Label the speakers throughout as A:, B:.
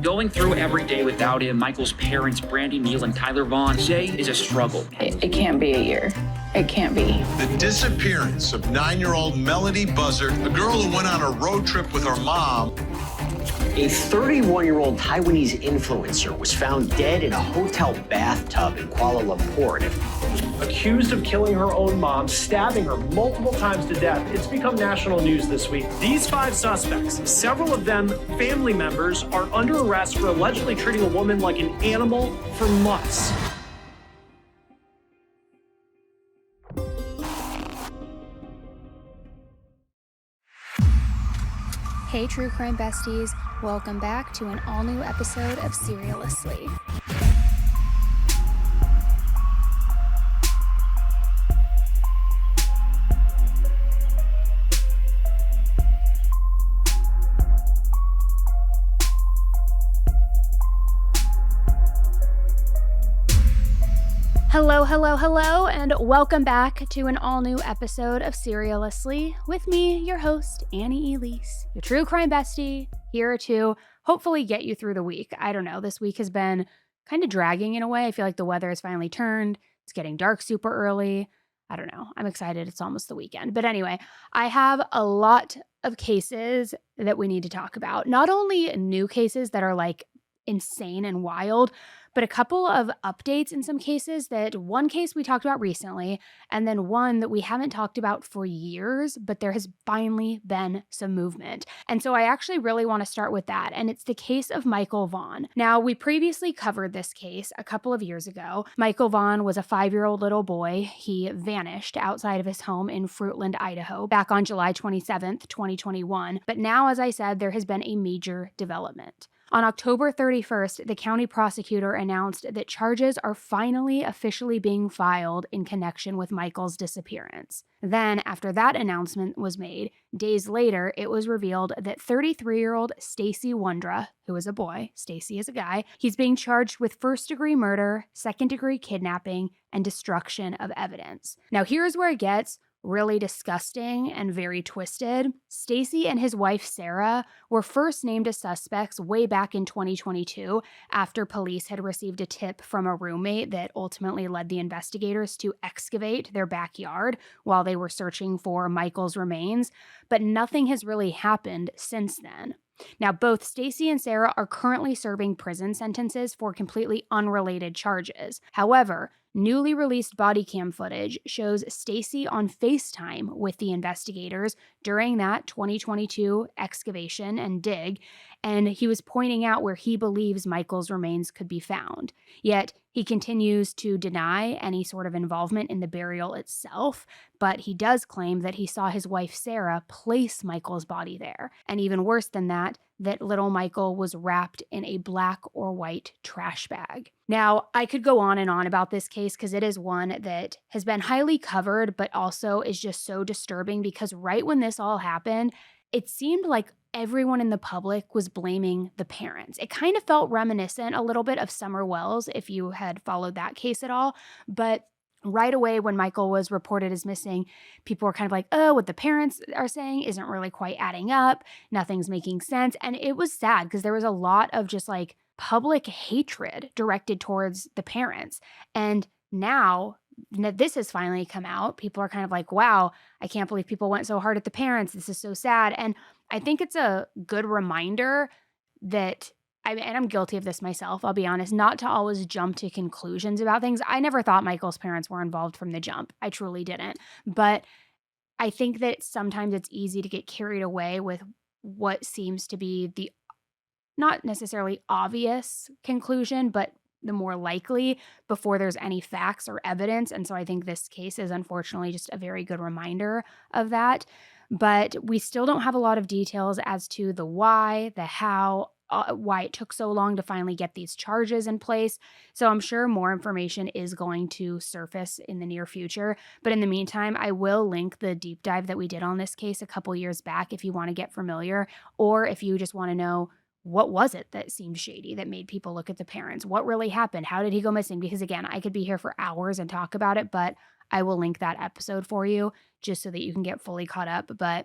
A: Going through every day without him, Michael's parents, Brandy, Neil, and Tyler Vaughan, say is a struggle.
B: It can't be a year. It can't be.
C: The disappearance of 9-year-old Melodee Buzzard, a girl who went on a road trip with her mom.
D: A 31-year-old Taiwanese influencer was found dead in a hotel bathtub in Kuala Lumpur.
E: Accused of killing her own mom, stabbing her multiple times to death. It's become national news this week. These 5 suspects, several of them family members, are under arrest for allegedly treating a woman like an animal for months.
F: Hey true crime besties, welcome back to an all-new episode of Serialously. Hello, and welcome back to an all-new episode of Serialously with me, your host, Annie Elise, your true crime bestie, here to hopefully get you through the week. I don't know, this week has been kind of dragging in a way. I feel like the weather has finally turned. It's getting dark super early. I don't know. I'm excited. It's almost the weekend. But anyway, I have a lot of cases that we need to talk about. Not only new cases that are like insane and wild, but a couple of updates in some cases. That one case we talked about recently, and then one that we haven't talked about for years, but there has finally been some movement. And so I actually really want to start with that, and it's the case of Michael Vaughan. Now, we previously covered this case a couple of years ago. Michael Vaughan was a 5-year-old little boy. He vanished outside of his home in Fruitland, Idaho, back on July 27th, 2021. But now, as I said, there has been a major development. On October 31st, the county prosecutor announced that charges are finally officially being filed in connection with Michael's disappearance. Then, after that announcement was made, days later, it was revealed that 33-year-old Stacey Wondra, who is a boy, Stacey is a guy, he's being charged with first-degree murder, second-degree kidnapping, and destruction of evidence. Now, here's where it gets really disgusting and very twisted. Stacey and his wife Sarah were first named as suspects way back in 2022 after police had received a tip from a roommate that ultimately led the investigators to excavate their backyard while they were searching for Michael's remains, but nothing has really happened since then. Now, both Stacey and Sarah are currently serving prison sentences for completely unrelated charges. However, newly released body cam footage shows Stacey on FaceTime with the investigators during that 2022 excavation and dig, and he was pointing out where he believes Michael's remains could be found. Yet, he continues to deny any sort of involvement in the burial itself, but he does claim that he saw his wife Sarah place Michael's body there. And even worse than that little Michael was wrapped in a black or white trash bag. Now, I could go on and on about this case because it is one that has been highly covered, but also is just so disturbing because right when this all happened, it seemed like everyone in the public was blaming the parents. It kind of felt reminiscent a little bit of Summer Wells, if you had followed that case at all. But right away when Michael was reported as missing, people were kind of like, oh, what the parents are saying isn't really quite adding up. Nothing's making sense. And it was sad because there was a lot of just like public hatred directed towards the parents. And now that this has finally come out, people are kind of like, wow, I can't believe people went so hard at the parents. This is so sad. And I think it's a good reminder that, and I'm guilty of this myself, I'll be honest, not to always jump to conclusions about things. I never thought Michael's parents were involved from the jump. I truly didn't. But I think that sometimes it's easy to get carried away with what seems to be the not necessarily obvious conclusion, but the more likely before there's any facts or evidence. And so I think this case is unfortunately just a very good reminder of that. But we still don't have a lot of details as to the why, the how, why it took so long to finally get these charges in place. So I'm sure more information is going to surface in the near future. But in the meantime, I will link the deep dive that we did on this case a couple years back if you want to get familiar, or if you just want to know what was it that seemed shady that made people look at the parents? What really happened? How did he go missing? Because again, I could be here for hours and talk about it, but I will link that episode for you just so that you can get fully caught up. But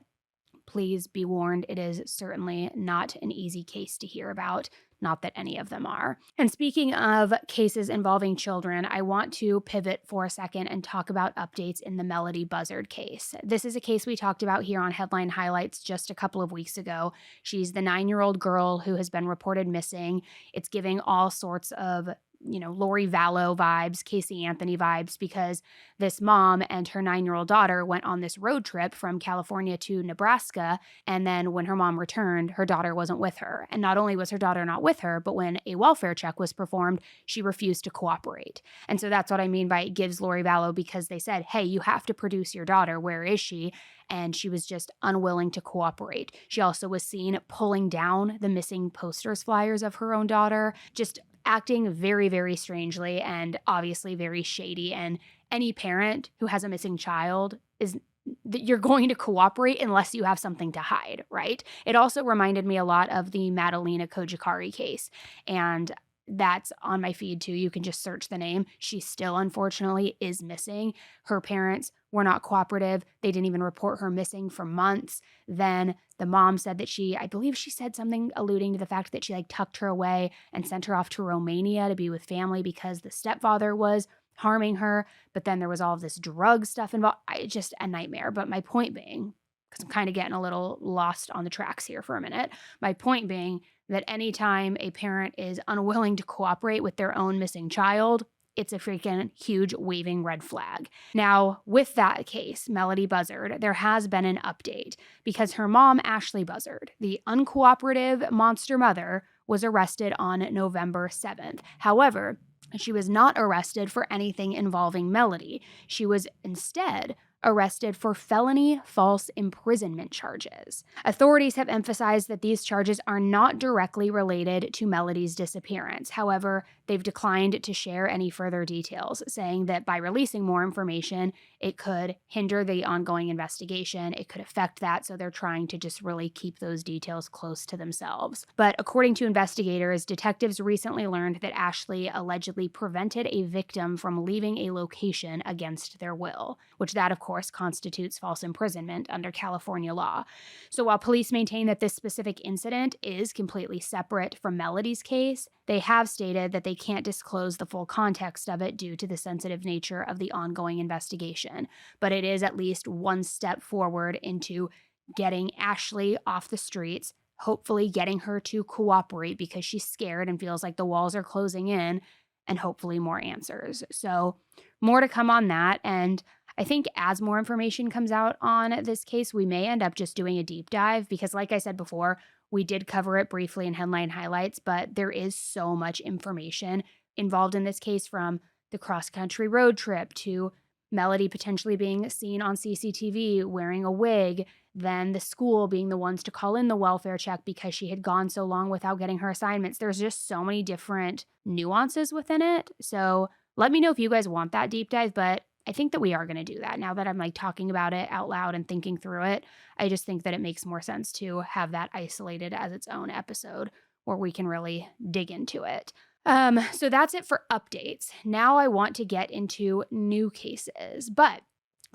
F: please be warned, it is certainly not an easy case to hear about. Not that any of them are. And speaking of cases involving children, I want to pivot for a second and talk about updates in the Melodee Buzzard case. This is a case we talked about here on Headline Highlights just a couple of weeks ago. She's the 9-year-old girl who has been reported missing. It's giving all sorts of Lori Vallow vibes, Casey Anthony vibes, because this mom and her 9-year-old daughter went on this road trip from California to Nebraska. And then when her mom returned, her daughter wasn't with her. And not only was her daughter not with her, but when a welfare check was performed, she refused to cooperate. And so that's what I mean by it gives Lori Vallow, because they said, hey, you have to produce your daughter. Where is she? And she was just unwilling to cooperate. She also was seen pulling down the missing posters flyers of her own daughter, just acting very, very strangely and obviously very shady. And any parent who has a missing child is that you're going to cooperate unless you have something to hide, right? It also reminded me a lot of the Madalena Kojikari case. And that's on my feed too. You can just search the name. She still, unfortunately, is missing. Her parents were not cooperative. They didn't even report her missing for months. Then the mom said that I believe she said something alluding to the fact that she tucked her away and sent her off to Romania to be with family because the stepfather was harming her. But then there was all of this drug stuff involved. Just a nightmare. But my point being, because I'm kind of getting a little lost on the tracks here for a minute, my point being that anytime a parent is unwilling to cooperate with their own missing child, it's a freaking huge waving red flag. Now, with that case, Melodee Buzzard, there has been an update because her mom, Ashley Buzzard, the uncooperative monster mother, was arrested on November 7th. However, she was not arrested for anything involving Melodee. She was instead arrested for felony false imprisonment charges. Authorities have emphasized that these charges are not directly related to Melodee's disappearance. However, they've declined to share any further details, saying that by releasing more information, it could hinder the ongoing investigation. It could affect that, so they're trying to just really keep those details close to themselves. But according to investigators, detectives recently learned that Ashley allegedly prevented a victim from leaving a location against their will, which that, of course, constitutes false imprisonment under California law. So while police maintain that this specific incident is completely separate from Melodee's case, they have stated that they can't disclose the full context of it due to the sensitive nature of the ongoing investigation. But it is at least one step forward into getting Ashley off the streets, hopefully getting her to cooperate because she's scared and feels like the walls are closing in, and hopefully more answers. So more to come on that. And I think as more information comes out on this case, we may end up just doing a deep dive because, like I said before, we did cover it briefly in Headline Highlights, but there is so much information involved in this case, from the cross-country road trip to Melodee potentially being seen on CCTV wearing a wig, then the school being the ones to call in the welfare check because she had gone so long without getting her assignments. There's just so many different nuances within it. So let me know if you guys want that deep dive, but I think that we are going to do that now that I'm talking about it out loud and thinking through it. I just think that it makes more sense to have that isolated as its own episode where we can really dig into it. So that's it for updates. Now I want to get into new cases, but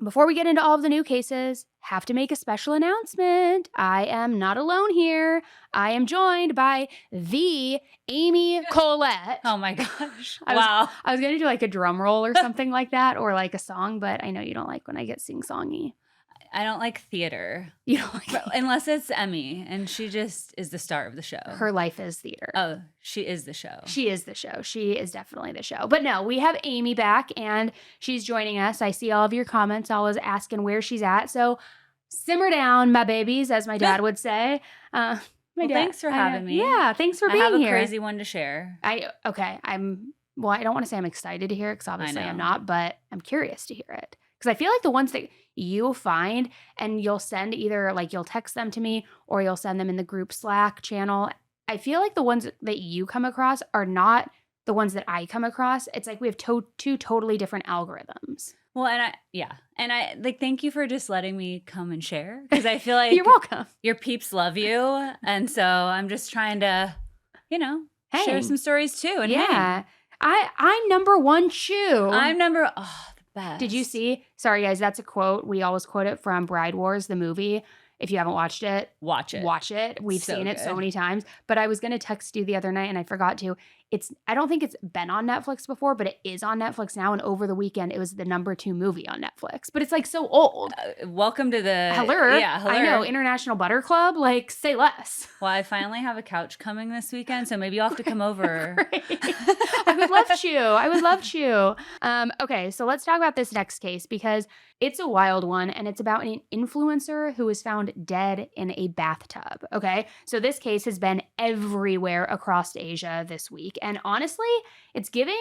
F: before we get into all of the new cases, have to make a special announcement. I am not alone here. I am joined by the Amy Colette.
G: Oh my gosh.
F: I was going to do a drum roll or something like that, or a song, but I know you don't like when I get sing-songy.
G: I don't like theater.
F: You don't like
G: unless it's Emmy, and she just is the star of the show.
F: Her life is theater.
G: Oh, she is the show.
F: She is the show. She is definitely the show. But no, we have Amy back, and she's joining us. I see all of your comments, always asking where she's at. So simmer down, my babies, as my dad would say.
G: Thanks for having me.
F: Yeah, thanks for being here.
G: I have a crazy one to share.
F: I don't want to say I'm excited to hear it because obviously I'm not, but I'm curious to hear it. Because I feel like the ones that you'll find and you'll send either you'll text them to me or you'll send them in the group Slack channel. I feel like the ones that you come across are not the ones that I come across. It's we have two totally different algorithms.
G: Well, and I thank you for just letting me come and share, because I feel like
F: you're welcome.
G: Your peeps love you, and so I'm just trying to, share some stories too. And
F: yeah, I'm number one chew.
G: The best.
F: Did you see? Sorry guys, that's a quote. We always quote it from Bride Wars, the movie. If you haven't watched it,
G: watch it.
F: Watch it. We've
G: So
F: seen it so
G: good.
F: many times. But I was going to text you the other night and I forgot to. I don't think it's been on Netflix before, but it is on Netflix now. And over the weekend, it was the #2 movie on Netflix. But it's like so old.
G: Welcome to the
F: Hello.
G: Yeah, hello.
F: I know. International Butter Club. Like, say less.
G: Well, I finally have a couch coming this weekend, so maybe you'll have to come over.
F: I would love to. I would love to. Okay, so let's talk about this next case because it's a wild one and it's about an influencer who was found dead in a bathtub. Okay, so this case has been everywhere across Asia this week. And honestly, it's giving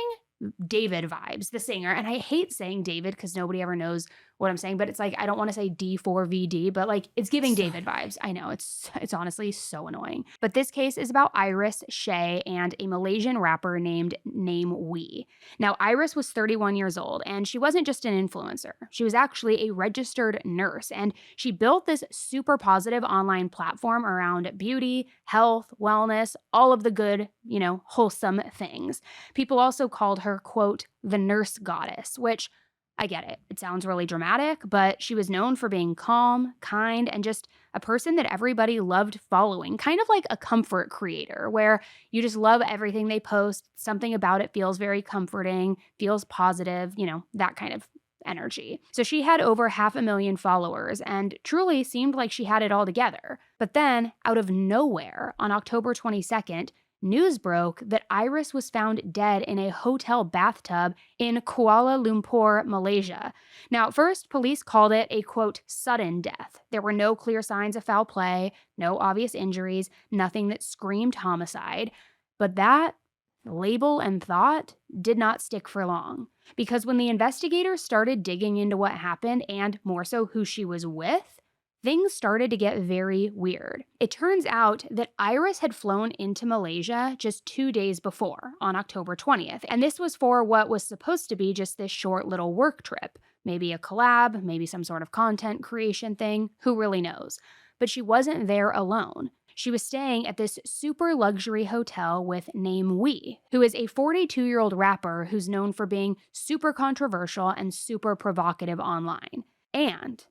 F: David vibes, the singer. And I hate saying David because nobody ever knows what I'm saying, but it's like, I don't want to say D4VD, but like it's giving David vibes. I know it's honestly so annoying. But this case is about Iris Hsieh and a Malaysian rapper named Name Wee. Now, Iris was 31 years old and she wasn't just an influencer. She was actually a registered nurse and she built this super positive online platform around beauty, health, wellness, all of the good, wholesome things. People also called her, quote, the nurse goddess, which I get it. It sounds really dramatic, but she was known for being calm, kind, and just a person that everybody loved following, kind of like a comfort creator where you just love everything they post. Something about it feels very comforting, feels positive, that kind of energy. So she had over 500,000 followers and truly seemed like she had it all together. But then, out of nowhere, on October 22nd, news broke that Iris was found dead in a hotel bathtub in Kuala Lumpur, Malaysia. Now, at first, police called it a, quote, sudden death. There were no clear signs of foul play, no obvious injuries, nothing that screamed homicide. But that label and thought did not stick for long. Because when the investigators started digging into what happened, and more so who she was with, things started to get very weird. It turns out that Iris had flown into Malaysia just 2 days before, on October 20th, and this was for what was supposed to be just this short little work trip. Maybe a collab, maybe some sort of content creation thing, who really knows? But she wasn't there alone. She was staying at this super luxury hotel with Name Wee, who is a 42-year-old rapper who's known for being super controversial and super provocative online. And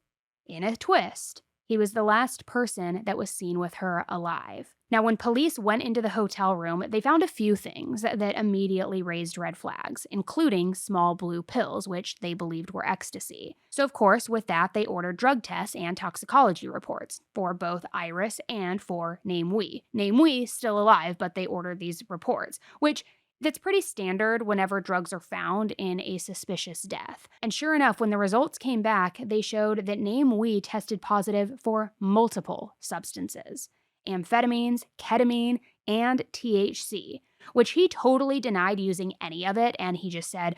F: in a twist, he was the last person that was seen with her alive. Now, when police went into the hotel room, they found a few things that immediately raised red flags, including small blue pills, which they believed were ecstasy. So, of course, with that, they ordered drug tests and toxicology reports for both Iris and for Name Wee. Name Wee still alive, but they ordered these reports, which that's pretty standard whenever drugs are found in a suspicious death. And sure enough, when the results came back, they showed that Name Wee tested positive for multiple substances: amphetamines, ketamine, and THC, which he totally denied using any of it. And he just said,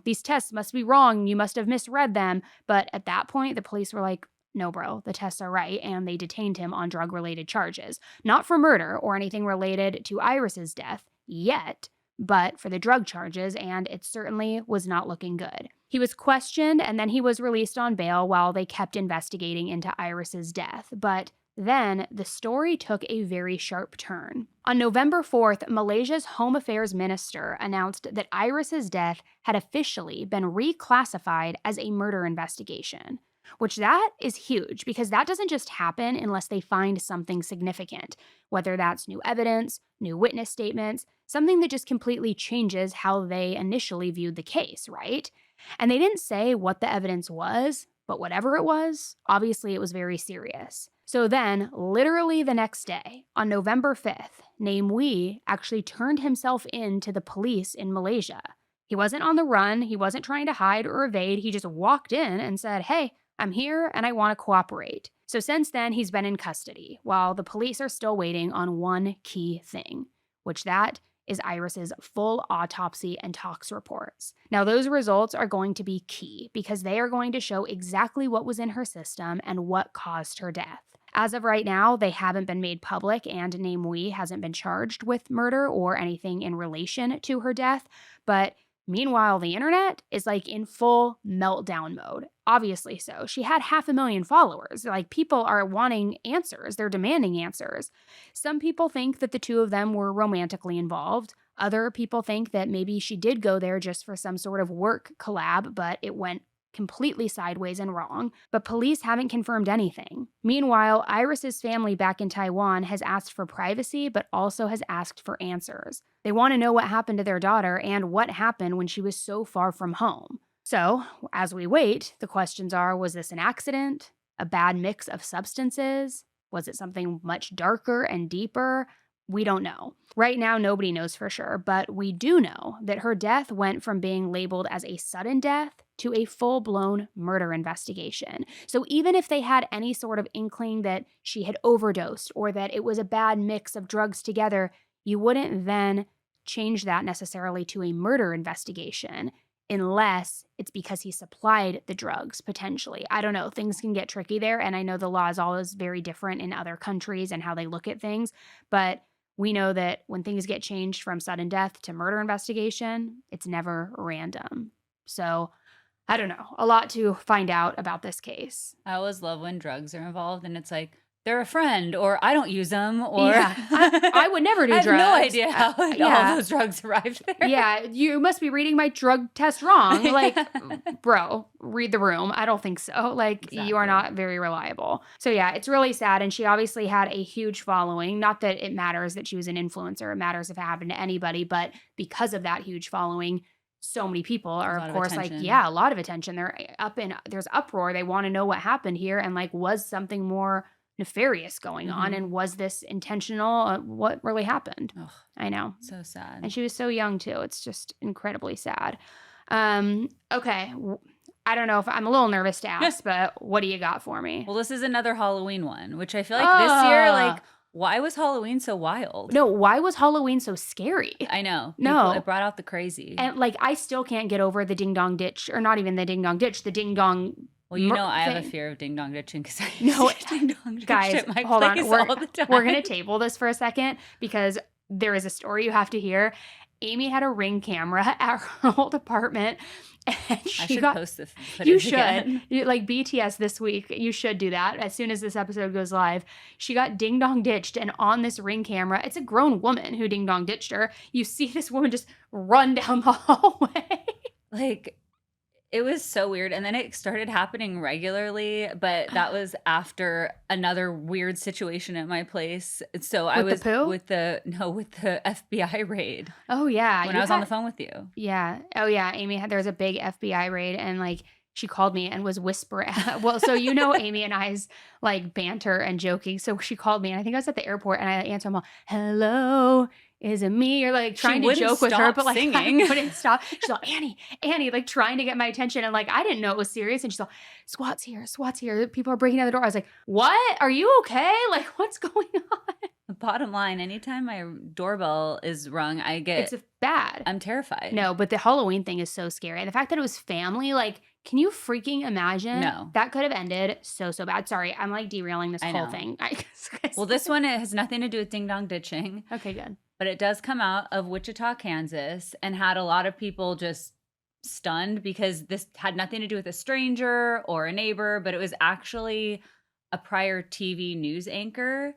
F: these tests must be wrong. You must have misread them. But at that point, the police were like, no, bro, the tests are right. And they detained him on drug-related charges. Not for murder or anything related to Iris's death yet, but for the drug charges, and it certainly was not looking good. He was questioned, and then he was released on bail while they kept investigating into Iris's death. But then the story took a very sharp turn. On November 4th, Malaysia's Home Affairs Minister announced that Iris's death had officially been reclassified as a murder investigation. Which that is huge because that doesn't just happen unless they find something significant, whether that's new evidence, new witness statements, something that just completely changes how they initially viewed the case, right? And they didn't say what the evidence was, but whatever it was, obviously it was very serious. So then, literally the next day, on November 5th, Name Wee actually turned himself in to the police in Malaysia. He wasn't on the run, he wasn't trying to hide or evade, he just walked in and said, hey, I'm here and I want to cooperate. So since then, he's been in custody, while the police are still waiting on one key thing, which that is Iris's full autopsy and tox reports. Now, those results are going to be key because they are going to show exactly what was in her system and what caused her death. As of right now, they haven't been made public and Name Wee hasn't been charged with murder or anything in relation to her death, but meanwhile, the internet is like in full meltdown mode. Obviously so. She had 500,000 followers. People are wanting answers. They're demanding answers. Some people think that the two of them were romantically involved. Other people think that maybe she did go there just for some sort of work collab, but it went completely sideways and wrong, but police haven't confirmed anything. Meanwhile, Iris's family back in Taiwan has asked for privacy, but also has asked for answers. They want to know what happened to their daughter and what happened when she was so far from home. So, as we wait, the questions are, was this an accident? A bad mix of substances? Was it something much darker and deeper? We don't know. Right now, nobody knows for sure, but we do know that her death went from being labeled as a sudden death to a full-blown murder investigation. So even if they had any sort of inkling that she had overdosed or that it was a bad mix of drugs together, you wouldn't then change that necessarily to a murder investigation unless it's because he supplied the drugs, potentially. I don't know. Things can get tricky there, and I know the law is always very different in other countries and how they look at things, but we know that when things get changed from sudden death to murder investigation, it's never random. So, I don't know. A lot to find out about this case.
G: I always love when drugs are involved and it's like, they're a friend, or I don't use them, or
F: yeah, I would never do
G: I
F: drugs.
G: have no idea how all those drugs arrived there.
F: Yeah, you must be reading my drug test wrong. Like, bro, read the room. I don't think so. Like, exactly. You are not very reliable. So yeah, it's really sad. And she obviously had a huge following. Not that it matters that she was an influencer. It matters if it happened to anybody. But because of that huge following, so many people are, of course, like, yeah, a lot of attention. There's uproar. They want to know what happened here. And like, was something more nefarious going on, and was this intentional? What really happened? Ugh, I know.
G: So sad.
F: And she was so young too. It's just incredibly sad. Okay. I don't know if I'm a little nervous to ask, but what do you got for me?
G: Well, this is another Halloween one, which I feel like this year, like, why was Halloween so wild?
F: No, why was Halloween so scary?
G: I know.
F: No.
G: It brought out the crazy.
F: And like, I still can't get over the ding dong ditch, or not even the ding dong ditch, the ding dong.
G: Well, you know, I have a fear of ding dong ditching because I ding dong ditch
F: guys,
G: at my
F: hold on.
G: place all the time.
F: We're going to table this for a second because there is a story you have to hear. Amy had a Ring camera at her old apartment. And she
G: should post this.
F: You should. Like BTS this week, you should do that as soon as this episode goes live. She got ding dong ditched, and on this Ring camera, it's a grown woman who ding dong ditched her. You see this woman just run down the hallway.
G: Like, it was so weird. And then it started happening regularly, but that was after another weird situation at my place. So I was with the FBI raid.
F: Oh yeah.
G: When I was on the phone with you.
F: Yeah. Oh yeah. Amy there was a big FBI raid, and like she called me and was whispering. Well, so you know Amy and I's like banter and joking. So she called me, and I think I was at the airport, and I answered them all, "Hello, is it me?" You're like trying to joke with her, but like I wouldn't stop. She's like, Annie, like trying to get my attention. And like, I didn't know it was serious. And she's like, SWAT's here. People are breaking down the door. I was like, what? Are you okay? Like, what's going on?
G: Bottom line, anytime my doorbell is rung, it's
F: bad.
G: I'm terrified.
F: No, but the Halloween thing is so scary. And the fact that it was family, like, can you freaking imagine?
G: No.
F: That could have ended so bad. Sorry, I'm like derailing this whole thing.
G: Well, this one, it has nothing to do with ding dong ditching.
F: Okay, good.
G: But it does come out of Wichita, Kansas, and had a lot of people just stunned because this had nothing to do with a stranger or a neighbor, but it was actually a prior TV news anchor.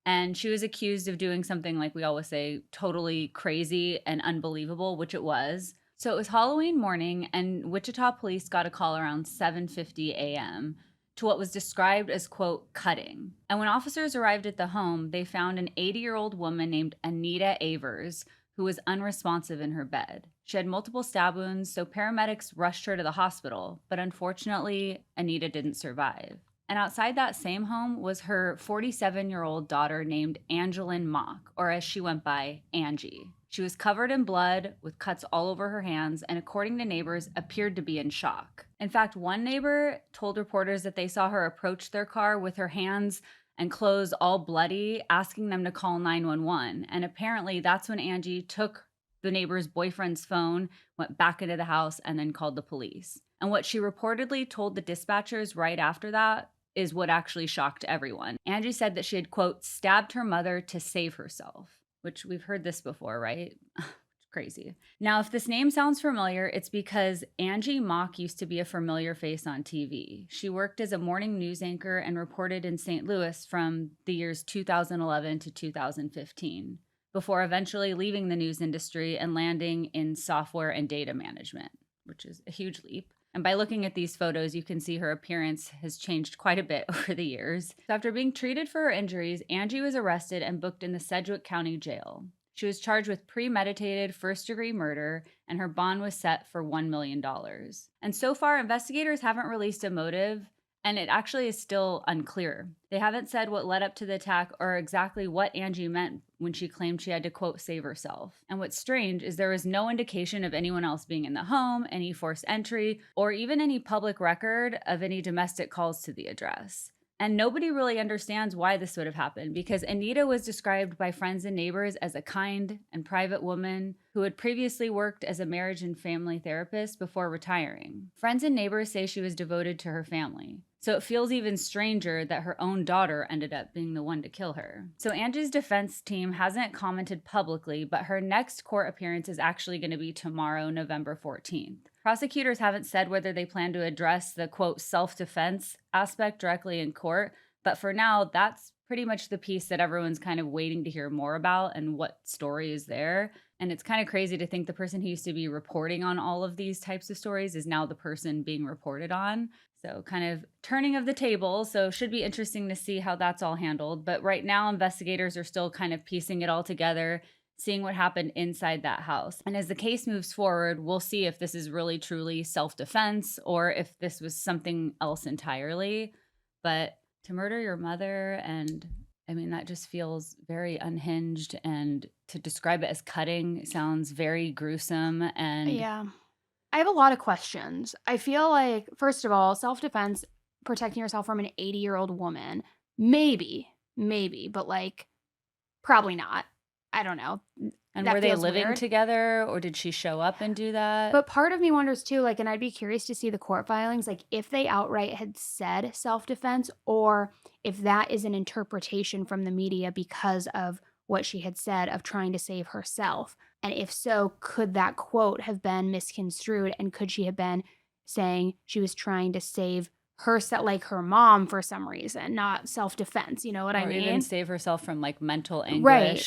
G: And she was accused of doing something, like we always say, totally crazy and unbelievable, which it was. So it was Halloween morning, and Wichita police got a call around 7:50 a.m. to what was described as, quote, cutting. And when officers arrived at the home, they found an 80-year-old woman named Anita Avers, who was unresponsive in her bed. She had multiple stab wounds, so paramedics rushed her to the hospital, but unfortunately, Anita didn't survive. And outside that same home was her 47-year-old daughter named Angeline Mock, or as she went by, Angie. She was covered in blood with cuts all over her hands, and according to neighbors, appeared to be in shock. In fact, one neighbor told reporters that they saw her approach their car with her hands and clothes all bloody, asking them to call 911. And apparently that's when Angie took the neighbor's boyfriend's phone, went back into the house, and then called the police. And what she reportedly told the dispatchers right after that is what actually shocked everyone. Angie said that she had, quote, stabbed her mother to save herself, which we've heard this before, right? Crazy. Now, if this name sounds familiar, it's because Angie Mock used to be a familiar face on TV. She worked as a morning news anchor and reported in St. Louis from the years 2011 to 2015, before eventually leaving the news industry and landing in software and data management, which is a huge leap. And by looking at these photos, you can see her appearance has changed quite a bit over the years. So after being treated for her injuries, Angie was arrested and booked in the Sedgwick County Jail. She was charged with premeditated first-degree murder, and her bond was set for $1 million. And so far, investigators haven't released a motive, and it actually is still unclear. They haven't said what led up to the attack or exactly what Angie meant when she claimed she had to, quote, save herself. And what's strange is there was no indication of anyone else being in the home, any forced entry, or even any public record of any domestic calls to the address. And nobody really understands why this would have happened, because Anita was described by friends and neighbors as a kind and private woman who had previously worked as a marriage and family therapist before retiring. Friends and neighbors say she was devoted to her family. So it feels even stranger that her own daughter ended up being the one to kill her. So Angie's defense team hasn't commented publicly, but her next court appearance is actually going to be tomorrow, November 14th. Prosecutors haven't said whether they plan to address the, quote, self-defense aspect directly in court, but for now, that's pretty much the piece that everyone's kind of waiting to hear more about and what story is there. And it's kind of crazy to think the person who used to be reporting on all of these types of stories is now the person being reported on. So kind of turning of the table. So should be interesting to see how that's all handled. But right now, investigators are still kind of piecing it all together, seeing what happened inside that house. And as the case moves forward, we'll see if this is really truly self-defense or if this was something else entirely. But to murder your mother, and I mean, that just feels very unhinged, and to describe it as cutting sounds very gruesome. And
F: Yeah. I have a lot of questions. I feel like, first of all, self-defense, protecting yourself from an 80-year-old woman, maybe, but like, probably not. I don't know.
G: And
F: That
G: were they
F: feels
G: living
F: weird.
G: together, or did she show up and do that?
F: But part of me wonders too, like, and I'd be curious to see the court filings, like if they outright had said self-defense, or if that is an interpretation from the media because of what she had said of trying to save herself. And if so, could that quote have been misconstrued? And could she have been saying she was trying to save herself, like her mom, for some reason, not self-defense? You know what I
G: or
F: mean?
G: even save herself from like mental anguish,
F: Right,
G: or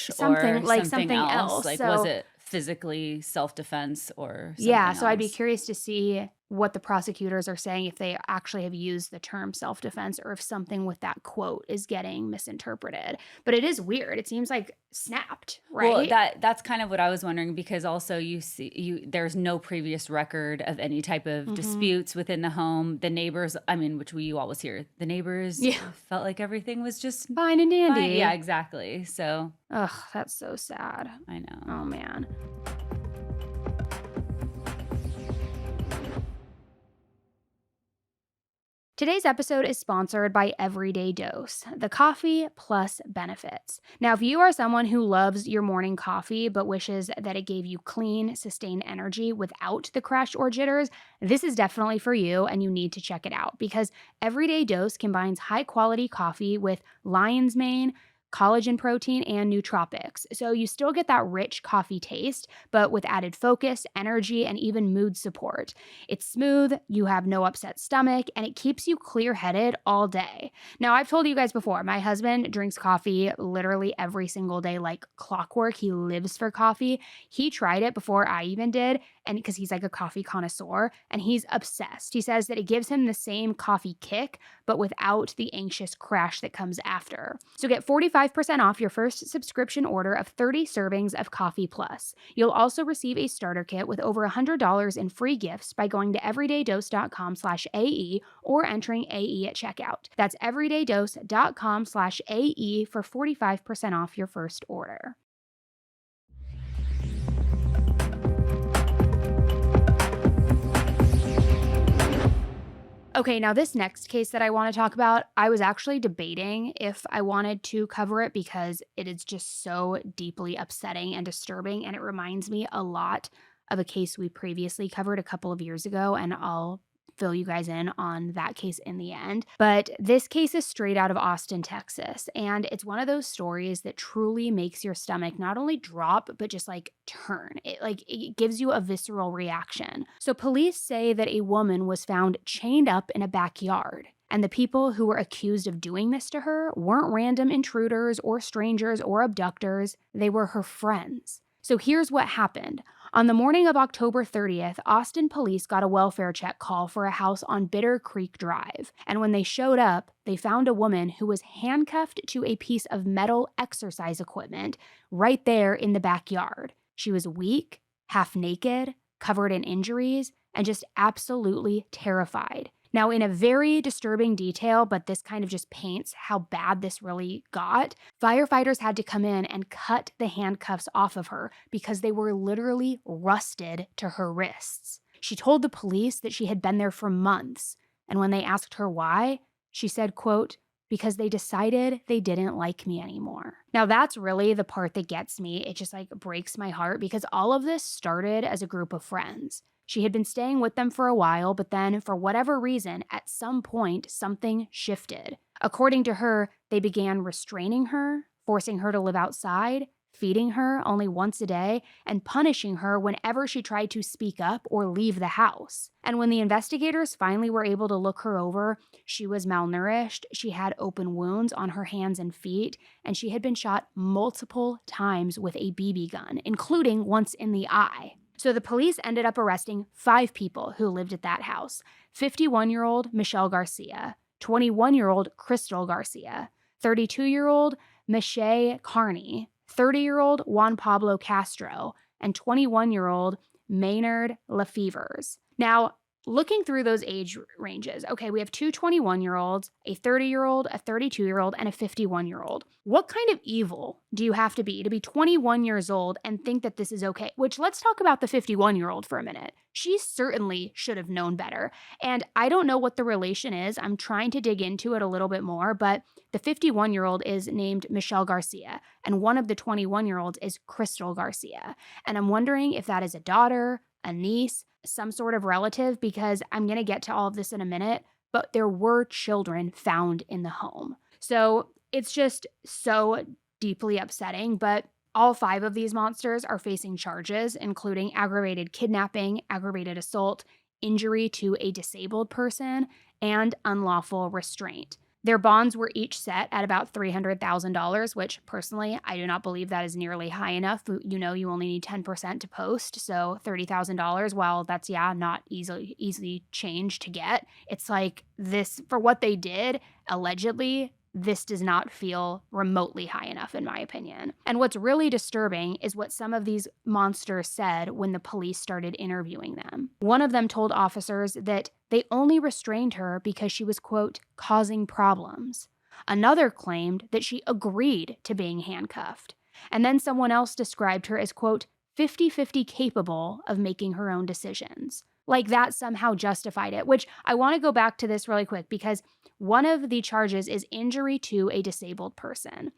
F: something else.
G: Like,
F: So-
G: was it physically self-defense or something
F: Yeah, so I'd be
G: else?
F: curious to see what the prosecutors are saying, if they actually have used the term self-defense or if something with that quote is getting misinterpreted. But it is weird. It seems like snapped, right?
G: Well, that's kind of what I was wondering, because also there's no previous record of any type of disputes within the home. The neighbors, I mean, which you always hear, the neighbors felt like everything was just
F: Fine and dandy.
G: fine. Yeah, exactly. So
F: Ugh, that's so sad.
G: I know.
F: Oh, man. Today's episode is sponsored by Everyday Dose, the coffee plus benefits. Now, if you are someone who loves your morning coffee but wishes that it gave you clean, sustained energy without the crash or jitters, this is definitely for you, and you need to check it out, because Everyday Dose combines high-quality coffee with lion's mane, collagen protein, and nootropics. So you still get that rich coffee taste, but with added focus, energy, and even mood support. It's smooth, you have no upset stomach, and it keeps you clear-headed all day. Now, I've told you guys before, my husband drinks coffee literally every single day like clockwork. He lives for coffee. He tried it before I even did, and because he's like a coffee connoisseur, and he's obsessed. He says that it gives him the same coffee kick, but without the anxious crash that comes after. So get 45% off your first subscription order of 30 servings of Coffee Plus. You'll also receive a starter kit with over $100 in free gifts by going to everydaydose.com/AE or entering AE at checkout. That's everydaydose.com/AE for 45% off your first order. Okay, now this next case that I want to talk about, I was actually debating if I wanted to cover it because it is just so deeply upsetting and disturbing, and it reminds me a lot of a case we previously covered a couple of years ago, and I'll fill you guys in on that case in the end. But this case is straight out of Austin, Texas, and it's one of those stories that truly makes your stomach not only drop, but just like turn. It gives you a visceral reaction. So police say that a woman was found chained up in a backyard, and the people who were accused of doing this to her weren't random intruders or strangers or abductors. They were her friends. So here's what happened. On the morning of October 30th, Austin police got a welfare check call for a house on Bitter Creek Drive. And when they showed up, they found a woman who was handcuffed to a piece of metal exercise equipment right there in the backyard. She was weak, half naked, covered in injuries, and just absolutely terrified. Now, in a very disturbing detail, but this kind of just paints how bad this really got, firefighters had to come in and cut the handcuffs off of her because they were literally rusted to her wrists. She told the police that she had been there for months, and when they asked her why, she said, quote, because they decided they didn't like me anymore. Now, that's really the part that gets me. It just breaks my heart because all of this started as a group of friends. She had been staying with them for a while, but then, for whatever reason, at some point, something shifted. According to her, they began restraining her, forcing her to live outside, feeding her only once a day, and punishing her whenever she tried to speak up or leave the house. And when the investigators finally were able to look her over, she was malnourished, she had open wounds on her hands and feet, and she had been shot multiple times with a BB gun, including once in the eye. So the police ended up arresting 5 people who lived at that house: 51-year-old Michelle Garcia, 21-year-old Crystal Garcia, 32-year-old Michelle Carney, 30-year-old Juan Pablo Castro, and 21-year-old Maynard Lefevers. Now, looking through those age ranges, okay, we have 2 21-year-olds, a 30-year-old, a 32-year-old, and a 51-year-old. What kind of evil do you have to be 21 years old and think that this is okay? Which, let's talk about the 51-year-old for a minute. She certainly should have known better. And I don't know what the relation is. I'm trying to dig into it a little bit more, but the 51-year-old is named Michelle Garcia, and one of the 21-year-olds is Crystal Garcia. And I'm wondering if that is a daughter, a niece, some sort of relative, because I'm going to get to all of this in a minute, but there were children found in the home. So it's just so deeply upsetting, but all 5 of these monsters are facing charges, including aggravated kidnapping, aggravated assault, injury to a disabled person, and unlawful restraint. Their bonds were each set at about $300,000, which personally, I do not believe that is nearly high enough. You know, you only need 10% to post, so $30,000, while that's, not easily change to get. It's like this, for what they did, allegedly, this does not feel remotely high enough, in my opinion. And what's really disturbing is what some of these monsters said when the police started interviewing them. One of them told officers that they only restrained her because she was, quote, causing problems. Another claimed that she agreed to being handcuffed. And then someone else described her as, quote, 50-50 capable of making her own decisions. Like that somehow justified it, which I want to go back to this really quick because one of the charges is injury to a disabled person.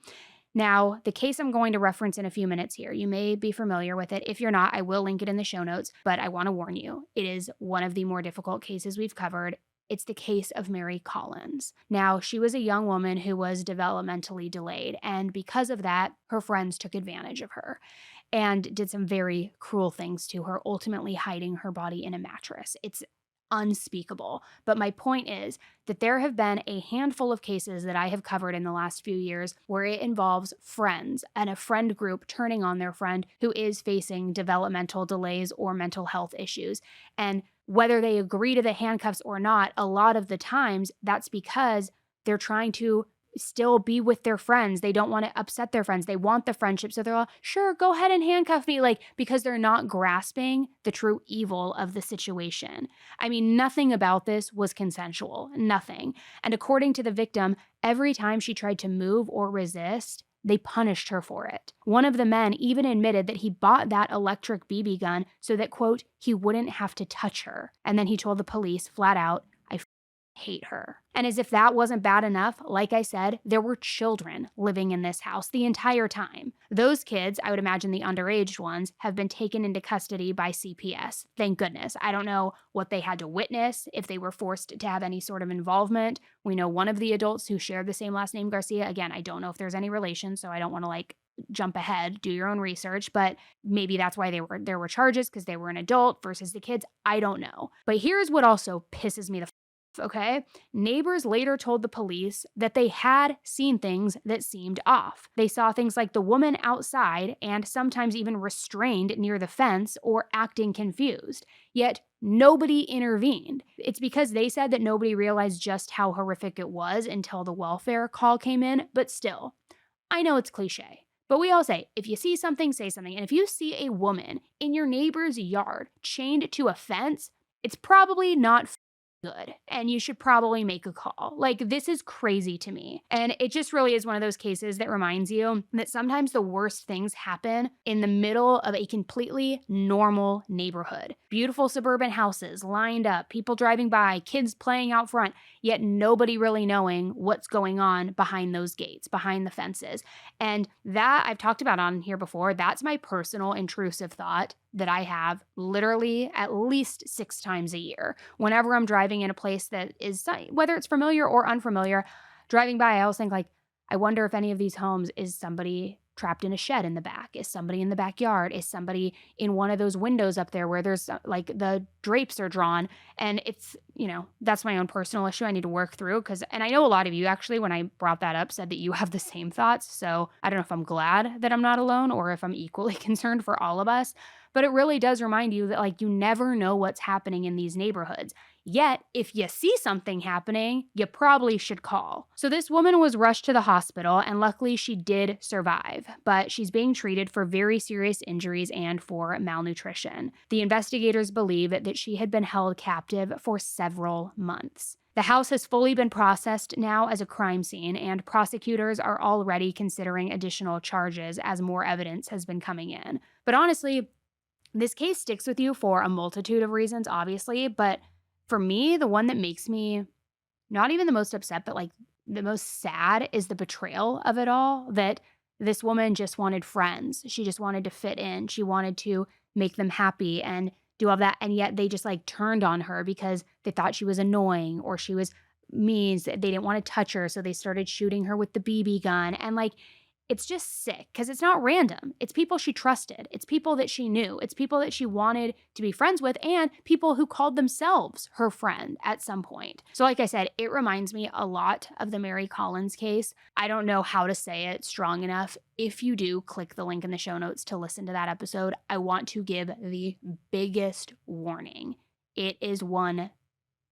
F: Now, the case I'm going to reference in a few minutes here, you may be familiar with it. If you're not, I will link it in the show notes, but I want to warn you, it is one of the more difficult cases we've covered. It's the case of Mary Collins. Now, she was a young woman who was developmentally delayed, and because of that, her friends took advantage of her and did some very cruel things to her, ultimately hiding her body in a mattress. It's unspeakable. But my point is that there have been a handful of cases that I have covered in the last few years where it involves friends and a friend group turning on their friend who is facing developmental delays or mental health issues. And whether they agree to the handcuffs or not, a lot of the times that's because they're trying to still be with their friends. They don't want to upset their friends. They want the friendship. So they're all, sure, go ahead and handcuff me. Because they're not grasping the true evil of the situation. I mean, nothing about this was consensual. Nothing. And according to the victim, every time she tried to move or resist, they punished her for it. One of the men even admitted that he bought that electric BB gun so that, quote, he wouldn't have to touch her. And then he told the police flat out, hate her. And as if that wasn't bad enough, like I said, there were children living in this house the entire time. Those kids, I would imagine the underage ones, have been taken into custody by CPS. Thank goodness. I don't know what they had to witness, if they were forced to have any sort of involvement. We know one of the adults who shared the same last name, Garcia. Again, I don't know if there's any relation, so I don't want to jump ahead, do your own research, but maybe that's why there were charges because they were an adult versus the kids. I don't know. But here's what also pisses me the Okay? Neighbors later told the police that they had seen things that seemed off. They saw things like the woman outside and sometimes even restrained near the fence or acting confused. Yet nobody intervened. It's because they said that nobody realized just how horrific it was until the welfare call came in, but still, I know it's cliche. But we all say, if you see something, say something. And if you see a woman in your neighbor's yard chained to a fence, it's probably not good, and you should probably make a call. Like, this is crazy to me. And it just really is one of those cases that reminds you that sometimes the worst things happen in the middle of a completely normal neighborhood. Beautiful suburban houses lined up, people driving by, kids playing out front, yet nobody really knowing what's going on behind those gates, behind the fences. And that I've talked about on here before. That's my personal intrusive thought that I have literally at least 6 times a year. Whenever I'm driving in a place that is, whether it's familiar or unfamiliar, driving by, I always think like, I wonder if any of these homes is somebody trapped in a shed in the back? Is somebody in the backyard? Is somebody in one of those windows up there where there's like the drapes are drawn? And it's, that's my own personal issue I need to work through and I know a lot of you actually, when I brought that up, said that you have the same thoughts. So I don't know if I'm glad that I'm not alone or if I'm equally concerned for all of us. But it really does remind you that like you never know what's happening in these neighborhoods. Yet, if you see something happening, you probably should call. So this woman was rushed to the hospital and luckily she did survive, but she's being treated for very serious injuries and for malnutrition. The investigators believe that she had been held captive for several months. The house has fully been processed now as a crime scene, and prosecutors are already considering additional charges as more evidence has been coming in. But honestly, this case sticks with you for a multitude of reasons, obviously, but for me, the one that makes me not even the most upset, but like the most sad is the betrayal of it all, that this woman just wanted friends. She just wanted to fit in. She wanted to make them happy and do all that, and yet they just like turned on her because they thought she was annoying or she was mean. They didn't want to touch her, so they started shooting her with the BB gun, and like it's just sick because it's not random. It's people she trusted. It's people that she knew. It's people that she wanted to be friends with and people who called themselves her friend at some point. So like I said, it reminds me a lot of the Mary Collins case. I don't know how to say it strong enough. If you do, click the link in the show notes to listen to that episode. I want to give the biggest warning. It is one,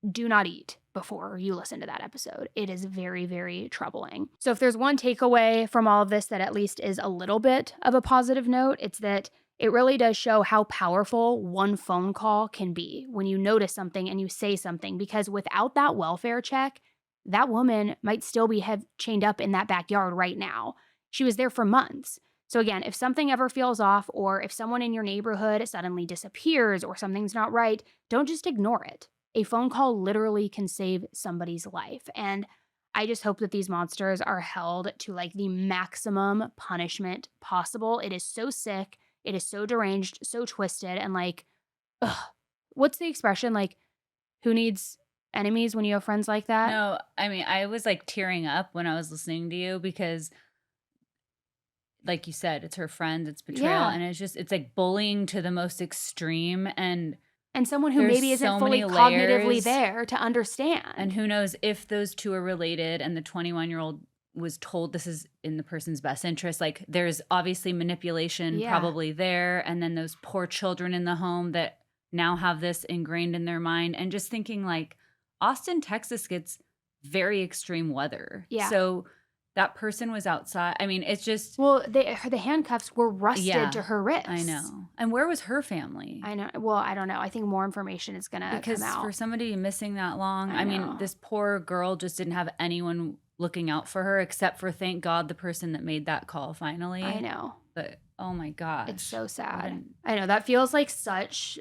F: do not eat before you listen to that episode. It is very, very troubling. So if there's one takeaway from all of this that at least is a little bit of a positive note, it's that it really does show how powerful one phone call can be when you notice something and you say something, because without that welfare check, that woman might still be chained up in that backyard right now. She was there for months. So again, if something ever feels off or if someone in your neighborhood suddenly disappears or something's not right, don't just ignore it. A phone call literally can save somebody's life. And I just hope that these monsters are held to like the maximum punishment possible. It is so sick. It is so deranged, so twisted. And like, what's the expression? Like, who needs enemies when you have friends like that?
G: No, I mean, I was like tearing up when I was listening to you because like you said, it's her friend, it's betrayal. Yeah. And it's like bullying to the most extreme and someone who maybe isn't fully cognitively there to understand. And who knows if those two are related and the 21-year-old was told this is in the person's best interest. Like there's obviously manipulation probably there. And then those poor children in the home that now have this ingrained in their mind. And just thinking like Austin, Texas gets very extreme weather. Yeah. So that person was outside. I mean, it's just... Well, the handcuffs were rusted to her wrists. I know. And where was her family? I know. Well, I don't know. I think more information is going to come out. Because for somebody missing that long, I mean, this poor girl just didn't have anyone looking out for her except for, thank God, the person that made that call finally. I know. But, oh my gosh. It's so sad. I know. That feels like such...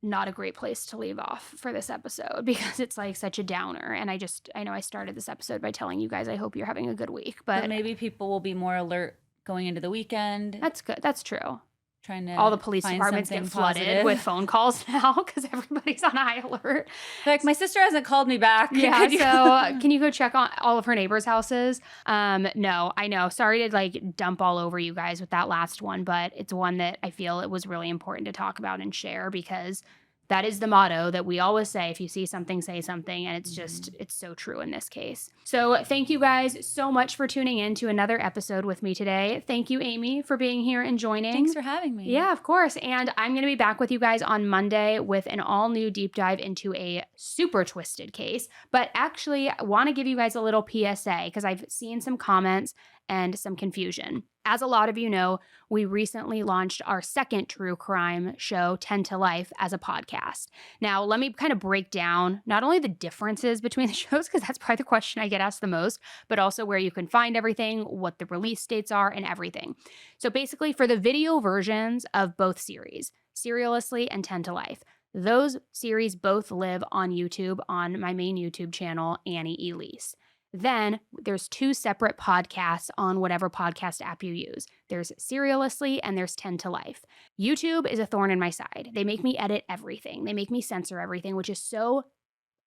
G: not a great place to leave off for this episode because it's like such a downer. And I know I started this episode by telling you guys I hope you're having a good week, but maybe people will be more alert going into the weekend. That's good. That's true. Trying to all the police departments get flooded with phone calls now because everybody's on high alert. Like my sister hasn't called me back. Yeah, so can you go check on all of her neighbors' houses? No, I know. Sorry to like dump all over you guys with that last one, but it's one that I feel it was really important to talk about and share because
F: that is the motto that we always say. If you see something, say something. And it's just, it's so true in this case. So thank you guys so much for tuning in to another episode with me today. Thank you, Amy, for being here and joining.
G: Thanks for having me.
F: Yeah, of course. And I'm going to be back with you guys on Monday with an all new deep dive into a super twisted case. But actually, I want to give you guys a little PSA because I've seen some comments and some confusion. As a lot of you know, we recently launched our second true crime show, 10 to Life, as a podcast. Now, let me kind of break down not only the differences between the shows, because that's probably the question I get asked the most, but also where you can find everything, what the release dates are, and everything. So basically, for the video versions of both series, Serialously and 10 to Life, those series both live on YouTube on my main YouTube channel, Annie Elise. Then there's 2 separate podcasts on whatever podcast app you use. There's Serialously and there's 10 to Life. YouTube is a thorn in my side. They make me edit everything. They make me censor everything, which is so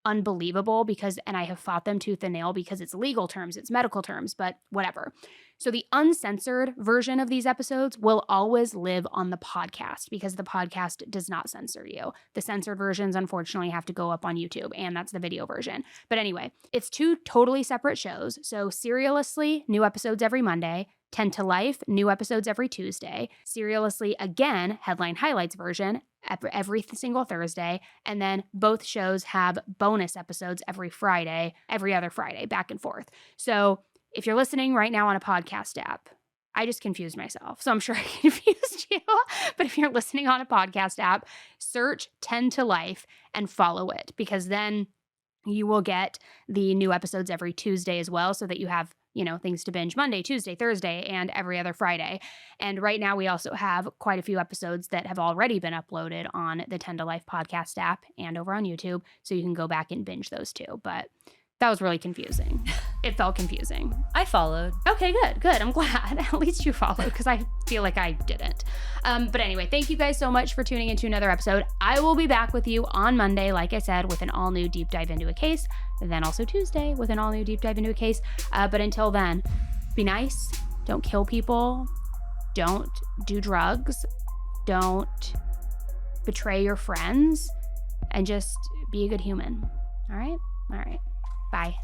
F: unbelievable because, and I have fought them tooth and nail because it's legal terms, it's medical terms, but whatever. So the uncensored version of these episodes will always live on the podcast because the podcast does not censor you. The censored versions, unfortunately, have to go up on YouTube, and that's the video version. But anyway, it's 2 totally separate shows. So Serialously, new episodes every Monday. 10 to Life, new episodes every Tuesday. Serialously, again, headline highlights version, every single Thursday. And then both shows have bonus episodes every Friday, every other Friday, back and forth. So if you're listening right now on a podcast app, I just confused myself. So I'm sure I confused you. But if you're listening on a podcast app, search 10 to Life and follow it, because then you will get the new episodes every Tuesday as well, so that you have, you know, things to binge Monday, Tuesday, Thursday, and every other Friday. And right now we also have quite a few episodes that have already been uploaded on the 10 to Life podcast app and over on YouTube, so you can go back and binge those too. But that was really confusing. It felt confusing.
G: I followed.
F: Okay, good. I'm glad. At least you followed, because I feel like I didn't. But anyway, thank you guys so much for tuning into another episode. I will be back with you on Monday, like I said, with an all-new deep dive into a case. And then also Tuesday with an all-new deep dive into a case. But until then, be nice. Don't kill people. Don't do drugs. Don't betray your friends. And just be a good human. All right? All right. Bye.